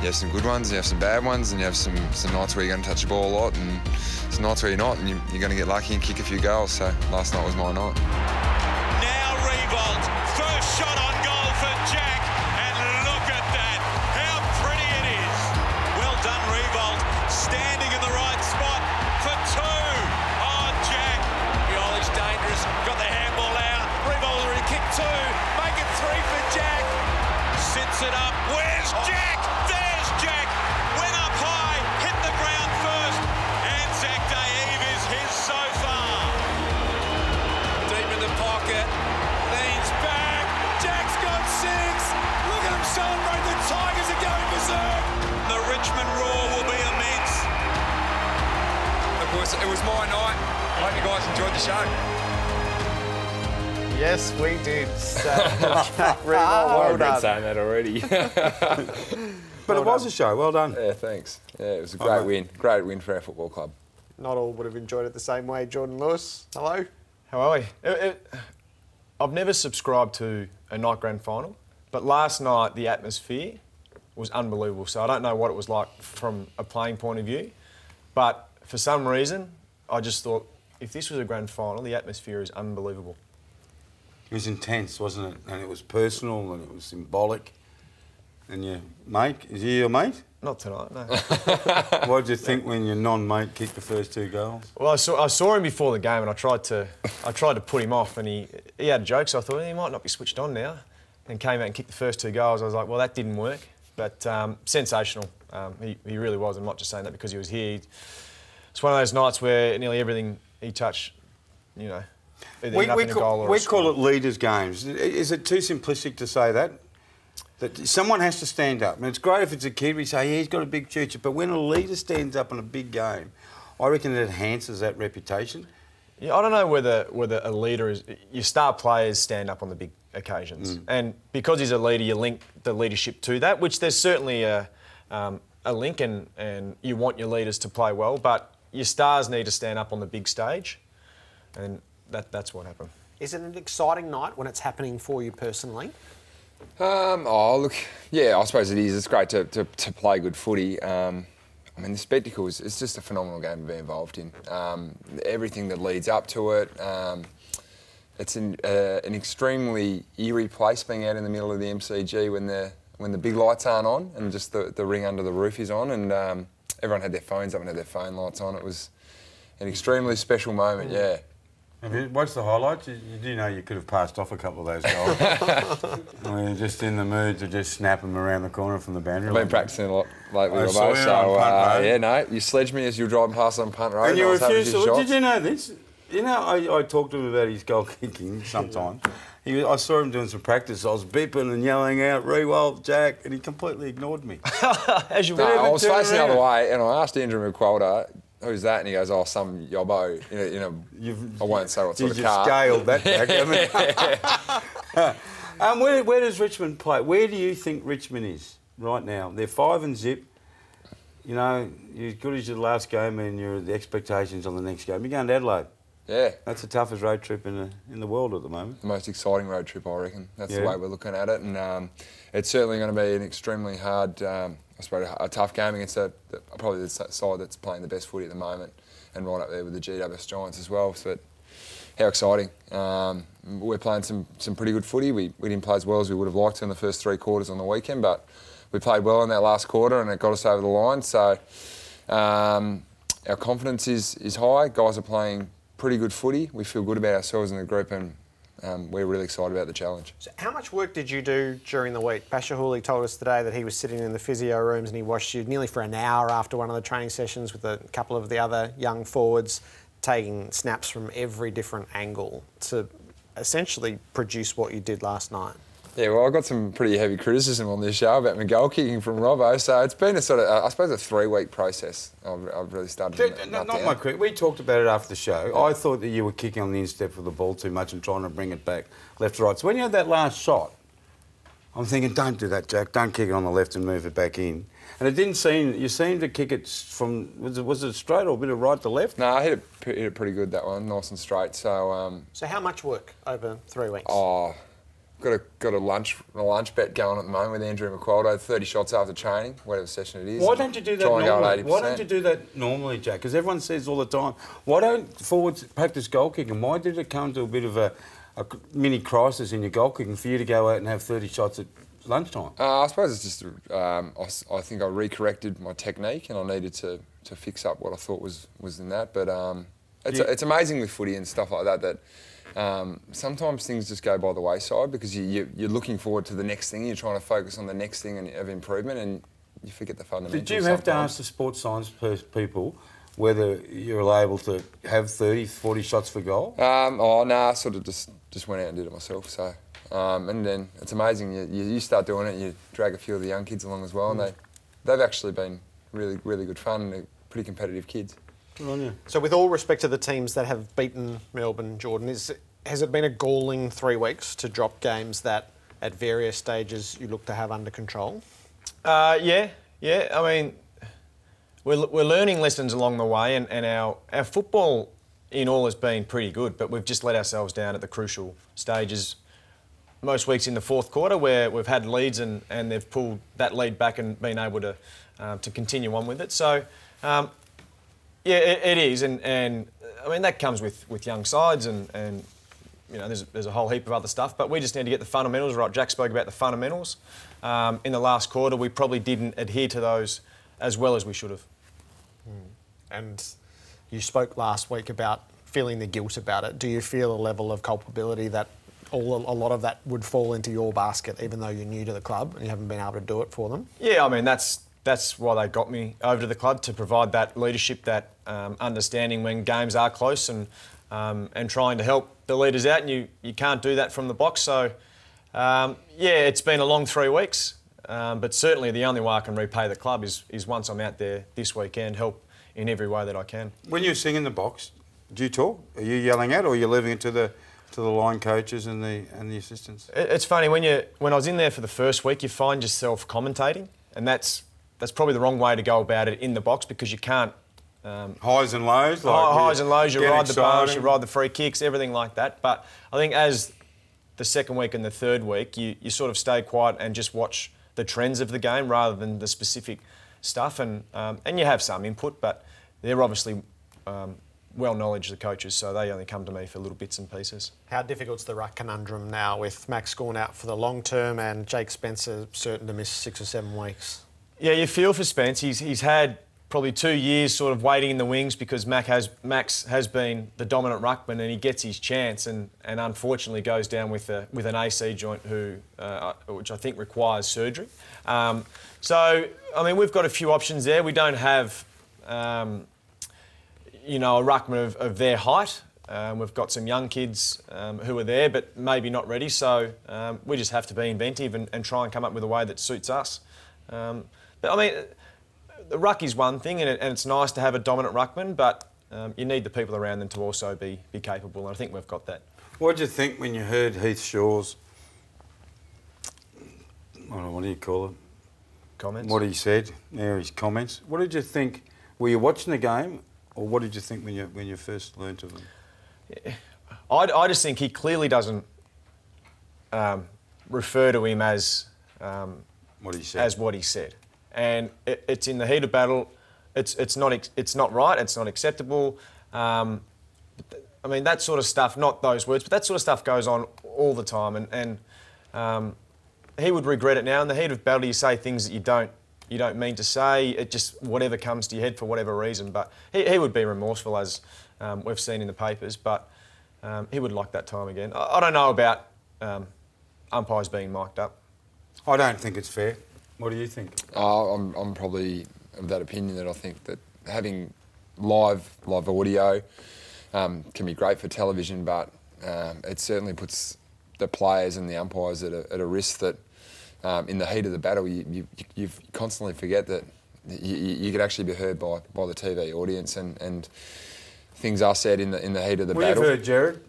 have some good ones, you have some bad ones, and you have some nights where you're going to touch the ball a lot, and some nights where you're not, and you're going to get lucky and kick a few goals. So last night was my night. Now Revolt, first shot on goal for Jack, and look at that, how pretty it is. Well done, Revolt, standing in the right spot for two. Oh, Jack. Bioli's dangerous, got the handball out. Revolt already kicked two, make it three for Jack. Sits it up, where's Jack? There's Jack, went up high, hit the ground first, and Zach Daeve is his so far. Deep in the pocket, leans back, Jack's got six. Look at him celebrate, the Tigers are going berserk. The Richmond roar will be immense. It was my night. I hope you guys enjoyed the show. Yes, we did. Well I've been done. saying that already. But it was a show. Well done. Yeah, thanks. Yeah, it was a great win. Great win for our football club. Not all would have enjoyed it the same way. Jordan Lewis, hello. How are we? I've never subscribed to a night grand final, but last night the atmosphere was unbelievable. So I don't know what it was like from a playing point of view, but for some reason I just thought if this was a grand final, the atmosphere is unbelievable. It was intense, wasn't it? And it was personal and it was symbolic. And your mate, is he your mate? Not tonight, no. What did you think when your non-mate kicked the first two goals? Well, I saw him before the game, and I tried to put him off, and he had jokes. So I thought, well, he might not be switched on now. And came out and kicked the first two goals. I was like, well, that didn't work. But sensational. He really was. I'm not just saying that because he was here. It's one of those nights where nearly everything he touched, you know, either ended up in a goal or a we score. call it leaders' games. Is it too simplistic to say that? That someone has to stand up. And it's great if it's a kid, we say, yeah, he's got a big future. But when a leader stands up in a big game, I reckon it enhances that reputation. Yeah, I don't know whether a leader is... Your star players stand up on the big occasions. And because he's a leader, you link the leadership to that, which there's certainly a link and you want your leaders to play well, but your stars need to stand up on the big stage, and that's what happened. Is it an exciting night when it's happening for you personally? Oh, look, yeah, I suppose it is. It's great to play good footy. I mean, the spectacle it's just a phenomenal game to be involved in. Everything that leads up to it. It's an extremely eerie place being out in the middle of the MCG when the big lights aren't on and just the ring under the roof is on, and everyone had their phones up and had their phone lights on. It was an extremely special moment, yeah. Have you watched the highlights? You do know you could have passed off a couple of those goals. You're just in the mood to just snap them around the corner from the boundary I've line. been practising a lot lately, I Robbo, saw you on punt road. yeah, no, you sledged me as you were driving past on punt road. And you I was having refused a few to... shots. Did you know this? You know, I talked to him about his goal kicking sometimes. I saw him doing some practice. I was beeping and yelling out, "Rewold, Jack," and he completely ignored me. As you No, I was turn facing the around. other way, and I asked Andrew McQualter, "Who's that?" And he goes, "Oh, some yobbo." I won't say what sort of You car. scaled that back, haven't you? Where does Richmond play? Where do you think Richmond is right now? They're 5 and zip. You know, you're as good as your last game and the expectations on the next game. You're going to Adelaide. Yeah. That's the toughest road trip in the world at the moment. The most exciting road trip, I reckon. That's the Yeah. way we're looking at it, and it's certainly going to be an extremely hard, I suppose, a tough game against probably the side that's playing the best footy at the moment, and right up there with the GWS Giants as well. So, how exciting! We're playing some pretty good footy. We didn't play as well as we would have liked to in the first 3 quarters on the weekend, but we played well in that last quarter, and it got us over the line. So, our confidence is high. Guys are playing pretty good footy. We feel good about ourselves in the group, and we're really excited about the challenge. So how much work did you do during the week? Basher Hooley told us today that he was sitting in the physio rooms and he watched you nearly for an hour after one of the training sessions with a couple of the other young forwards, taking snaps from every different angle to essentially produce what you did last night. Yeah, well, I got some pretty heavy criticism on this show about my goal kicking from Robbo, so it's been a sort of, I suppose, a 3-week process. I've really started to Not my critic. We talked about it after the show. I thought that you were kicking on the instep of the ball too much and trying to bring it back left to right. So when you had that last shot, I'm thinking, don't do that, Jack. Don't kick it on the left and move it back in. And it didn't seem... You seemed to kick it from... Was it straight or a bit of right to left? No, I hit it pretty good, that one, nice and straight. So So how much work over 3 weeks? Oh, got a lunch bet going at the moment with Andrew McQualdo, 30 shots after training, whatever session it is. Why don't you do that Try and go normally? at 80%. Why don't you do that normally, Jack? Because everyone says all the time, why don't forwards practice goal kicking? Why did it come to a bit of a mini crisis in your goal kicking for you to go out and have 30 shots at lunchtime? I suppose it's just, I think I recorrected my technique and I needed to fix up what I thought was in that. But it's amazing with footy and stuff like that sometimes things just go by the wayside because you're looking forward to the next thing, you're trying to focus on the next thing of improvement and you forget the fundamentals. Did you have to ask the sports science people whether you're able to have 30, 40 shots for goal? I sort of just went out and did it myself. So, and then it's amazing. You start doing it, you drag a few of the young kids along as well, and they've actually been really, really good fun and they're pretty competitive kids. Good on you. So with all respect to the teams that have beaten Melbourne, Jordan, has it been a galling 3 weeks to drop games that at various stages you look to have under control? Yeah. I mean, we're learning lessons along the way and our football in all has been pretty good, but we've just let ourselves down at the crucial stages. Most weeks in the fourth quarter where we've had leads and they've pulled that lead back and been able to continue on with it. So, yeah, it is, and I mean that comes with young sides, and you know there's a whole heap of other stuff. But we just need to get the fundamentals right. Jack spoke about the fundamentals. In the last quarter, we probably didn't adhere to those as well as we should have. And you spoke last week about feeling the guilt about it. Do you feel a level of culpability that a lot of that would fall into your basket, even though you're new to the club and you haven't been able to do it for them? Yeah, I mean that's why they got me over to the club, to provide that leadership, that understanding when games are close and trying to help the leaders out, and you can't do that from the box. So, yeah, it's been a long 3 weeks, but certainly the only way I can repay the club is once I'm out there this weekend, help in every way that I can. When you sing in the box, do you talk? Are you yelling out, or are you leaving it to the line coaches and the assistants? It's funny, when I was in there for the first week, you find yourself commentating, and that's probably the wrong way to go about it in the box because you can't... highs and lows? Highs and lows, you ride the bars, you exciting. ride the free kicks, everything like that. But I think as the second week and the third week, you sort of stay quiet and just watch the trends of the game rather than the specific stuff. And you have some input, but they're obviously well-knowledged, the coaches, so they only come to me for little bits and pieces. How difficult's the ruck conundrum now with Max Gawn out for the long term and Jake Spencer certain to miss 6 or 7 weeks? Yeah, you feel for Spence. He's had probably 2 years sort of waiting in the wings because Max has been the dominant ruckman and he gets his chance and unfortunately goes down with an AC joint which I think requires surgery. So, I mean, we've got a few options there. We don't have, you know, a ruckman of their height. We've got some young kids who are there but maybe not ready. So we just have to be inventive and try and come up with a way that suits us. But I mean, the ruck is one thing, and it's nice to have a dominant ruckman, but you need the people around them to also be capable, and I think we've got that. What did you think when you heard Heath Shaw's, I don't know, what do you call it? Comments? What he said, his comments. What did you think? Were you watching the game, or what did you think when you first learnt of them? Yeah. I just think he clearly doesn't refer to him as what he said. As what he said. And it's in the heat of battle. It's not right. It's not acceptable. I mean, that sort of stuff. Not those words, but that sort of stuff goes on all the time. And he would regret it now. In the heat of battle, you say things that you don't mean to say. It just whatever comes to your head for whatever reason. But he would be remorseful, as we've seen in the papers. But he would like that time again. I don't know about umpires being mic'd up. I don't think it's fair. What do you think? I'm probably of that opinion that I think that having live audio can be great for television, but it certainly puts the players and the umpires at a risk that in the heat of the battle you constantly forget that you could actually be heard by the TV audience and things are said in the heat of the battle. You've heard Jared.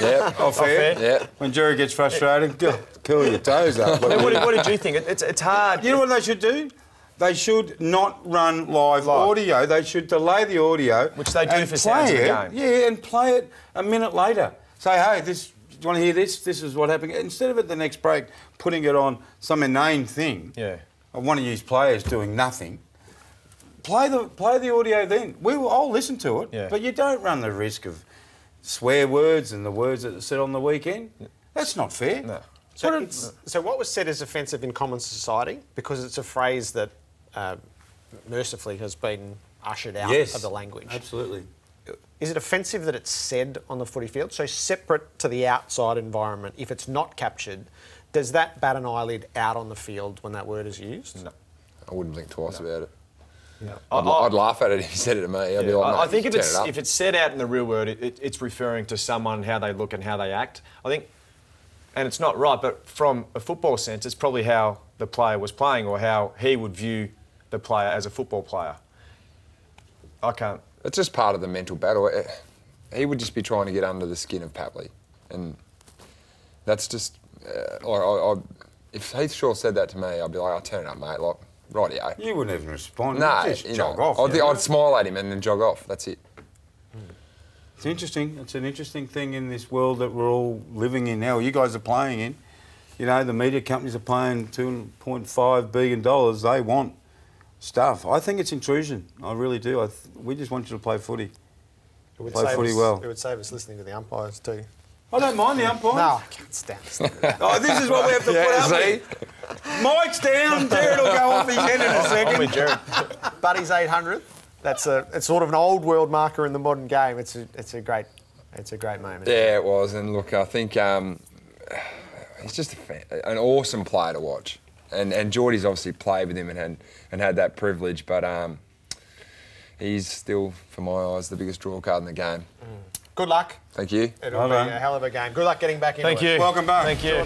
Yeah, off air. Yeah. When Jerry gets frustrated, curl your toes up. What did you think? It's hard. You know what they should do? They should not run live audio. They should delay the audio, which they do for sounds of the game. Yeah, and play it a minute later. Say, hey, this you want to hear this? This is what happened. Instead of at the next break putting it on some inane thing, of one of you players doing nothing, play the audio then. I'll listen to it, but you don't run the risk of swear words and the words that are said on the weekend. That's not fair. No. So what was said is offensive in common society because it's a phrase that mercifully has been ushered out of the language. Absolutely. Is it offensive that it's said on the footy field? So separate to the outside environment, if it's not captured, does that bat an eyelid out on the field when that word is used? No. I wouldn't think twice about it. No. I'd laugh at it if he said it to me. I'd be like, I think if it's said out in the real word, it's referring to someone, how they look and how they act. I think, and it's not right, but from a football sense, it's probably how the player was playing or how he would view the player as a football player. I can't. It's just part of the mental battle. He would just be trying to get under the skin of Papley. And that's just... if Heath Shaw said that to me, I'd be like, I'll turn it up, mate. Like, rightio. You wouldn't even respond. No, You'd just jog off. I'd smile at him and then jog off. That's it. It's interesting. It's an interesting thing in this world that we're all living in now. You guys are playing in. You know, the media companies are paying $2.5 billion. They want stuff. I think it's intrusion. I really do. We just want you to play footy. Play footy well. It would save us listening to the umpires too. I don't mind the umpires. No, I can't stand it. Oh, this is what we have to put up with. Mike's down. Jared will go off his head in a second. I'm with Jared. Buddy's 800th. It's sort of an old world marker in the modern game. It's a great moment. Yeah, it was. And look, I think he's just an awesome player to watch. And Geordie's obviously played with him and had that privilege, but he's still, for my eyes, the biggest draw card in the game. Good luck. Thank you. It'll be a hell of a game. Good luck getting back into it. Thank you. Welcome back. Thank you.